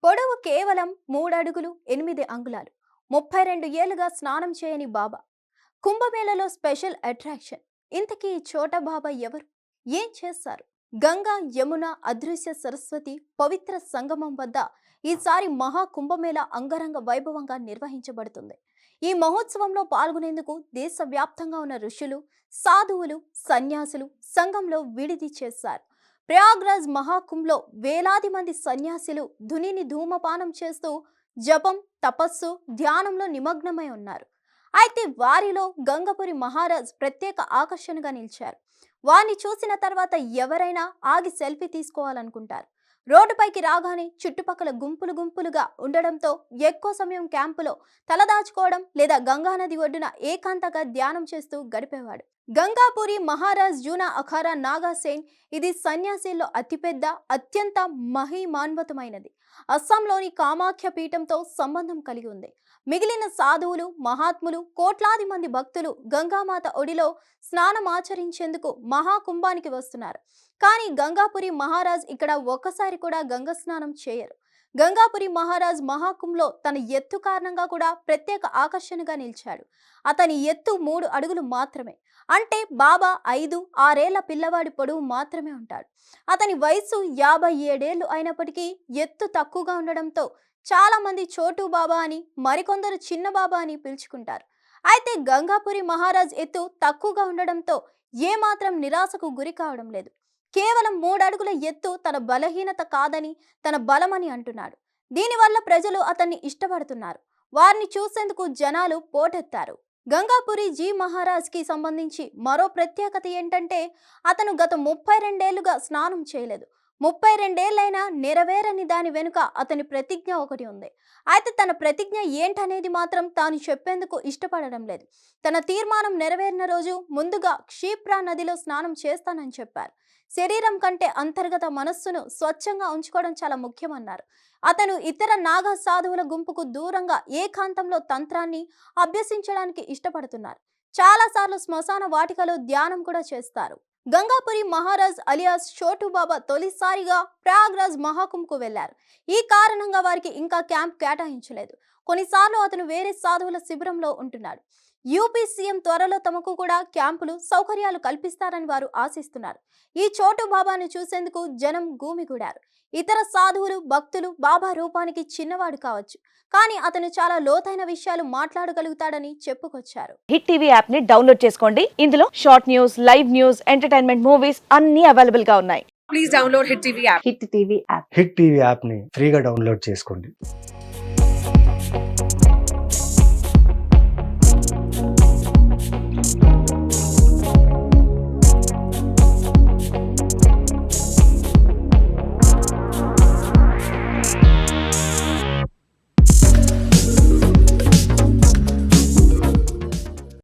పొడవు కేవలం 3 అడుగులు 8 అంగుళాలు. 32 ఏళ్లుగా స్నానం చేయని బాబా. కుంభమేళలో స్పెషల్ అట్రాక్షన్. ఇంతకీ ఈ చోటా బాబా ఎవరు? ఏం చేస్తారు? గంగా యమున అదృశ్య సరస్వతి పవిత్ర సంగమం వద్ద ఈసారి మహా కుంభమేళ అంగరంగ వైభవంగా నిర్వహించబడుతుంది. ఈ మహోత్సవంలో పాల్గొనేందుకు దేశవ్యాప్తంగా ఉన్న ఋషులు, సాధువులు, సన్యాసులు సంఘంలో విడిది చేశారు. ప్రయాగ్రాజ్ మహాకుంభ్లో వేలాది మంది సన్యాసులు ధునిని ధూమపానం చేస్తూ జపం, తపస్సు, ధ్యానంలో నిమగ్నమై ఉన్నారు. అయితే వారిలో గంగపురి మహారాజ్ ప్రత్యేక ఆకర్షణగా నిలిచారు. వారిని చూసిన తర్వాత ఎవరైనా ఆగి సెల్ఫీ తీసుకోవాలనుకుంటారు. రోడ్డుపైకి రాగానే చుట్టుపక్కల గుంపులు గుంపులుగా ఉండడంతో ఎక్కువ సమయం క్యాంపులో తలదాచుకోవడం లేదా గంగానది ఒడ్డున ఏకాంతంగా ధ్యానం చేస్తూ గడిపేవాడు. గంగాపురి మహారాజ్ జూనా అఖారా నాగాసేన్ ఇది సన్యాసిల్లో అతిపెద్ద, అత్యంత మహిమాన్వితమైనది. అస్సాంలోని కామాఖ్య పీఠంతో సంబంధం కలిగి ఉంది. మిగిలిన సాధువులు, మహాత్ములు, కోట్లాది మంది భక్తులు గంగామాత ఒడిలో స్నానం ఆచరించేందుకు మహాకుంభానికి వస్తున్నారు. కానీ గంగాపురి మహారాజ్ ఇక్కడ ఒక్కసారి కూడా గంగా స్నానం చేయరు. గంగాపురి మహారాజ్ మహాకుంభ్లో తన ఎత్తు కారణంగా కూడా ప్రత్యేక ఆకర్షణగా నిలిచాడు. అతని ఎత్తు 3 అడుగులు మాత్రమే. అంటే బాబా 5-6 ఏళ్ల పిల్లవాడి పొడవు మాత్రమే ఉంటాడు. అతని వయసు 57 ఏళ్లు అయినప్పటికీ ఎత్తు తక్కువగా ఉండడంతో చాలా మంది చోటు బాబా అని, మరికొందరు చిన్న బాబా అని పిలుచుకుంటారు. అయితే గంగాపురి మహారాజ్ ఎత్తు తక్కువగా ఉండడంతో ఏమాత్రం నిరాశకు గురి కావడం లేదు. కేవలం 3 అడుగుల ఎత్తు తన బలహీనత కాదని, తన బలమని అంటున్నాడు. దీనివల్ల ప్రజలు అతన్ని ఇష్టపడుతున్నారు. వారిని చూసేందుకు జనాలు పోటెత్తారు. గంగాపురి జీ మహారాజ్ కి సంబంధించి మరో ప్రత్యేకత ఏంటంటే అతను గత 32 ఏళ్లుగా స్నానం చేయలేదు. 32 ఏళ్లైనా నెరవేరని దాని వెనుక అతని ప్రతిజ్ఞ ఒకటి ఉంది. అయితే తన ప్రతిజ్ఞ ఏంటనేది మాత్రం తాను చెప్పేందుకు ఇష్టపడడం లేదు. తన తీర్మానం నెరవేరిన రోజు ముందుగా క్షిప్రా నదిలో స్నానం చేస్తానని చెప్పారు. శరీరం కంటే అంతర్గత మనస్సును స్వచ్ఛంగా ఉంచుకోవడం చాలా ముఖ్యమన్నారు. అతను ఇతర నాగా సాధువుల గుంపుకు దూరంగా ఏకాంతంలో తంత్రాన్ని అభ్యసించడానికి ఇష్టపడుతున్నారు. చాలాసార్లు శ్మశాన వాటికలో ధ్యానం కూడా చేస్తారు. గంగాపురి మహారాజ్ అలియాస్ చోటు బాబా తొలిసారిగా ప్రయాగ్రాజ్ మహాకుంభ్కు వెళ్లారు. ఈ కారణంగా వారికి ఇంకా క్యాంప్ కేటాయించలేదు. కొన్నిసార్లు అతను వేరే సాధువుల శిబిరంలో ఉంటున్నాడు. యూపీ సీఎం త్వరలో తమకు కూడా క్యాంపులు, సౌకర్యాలు కల్పిస్తారని వారు ఆశిస్తున్నారు. ఈ చోటు బాబాను చూసేందుకు జనం గూమిగూడారు. ఇతర సాధువులు, భక్తులు బాబా రూపానికి చిన్నవాడు కావచ్చు, కానీ అతను చాలా లోతైన విషయాలు మాట్లాడగలుగుతాడని చెప్పుకొచ్చారు. హిట్ టీవీ యాప్ ని డౌన్లోడ్ చేసుకోండి. ఇందులో short news, live news, entertainment movies అన్ని అవైలబుల్ గా ఉన్నాయి. Please download Hit TV app. Hit TV app hit TV యాప్ని ఫ్రీగా డౌన్లోడ్ చేసుకోండి.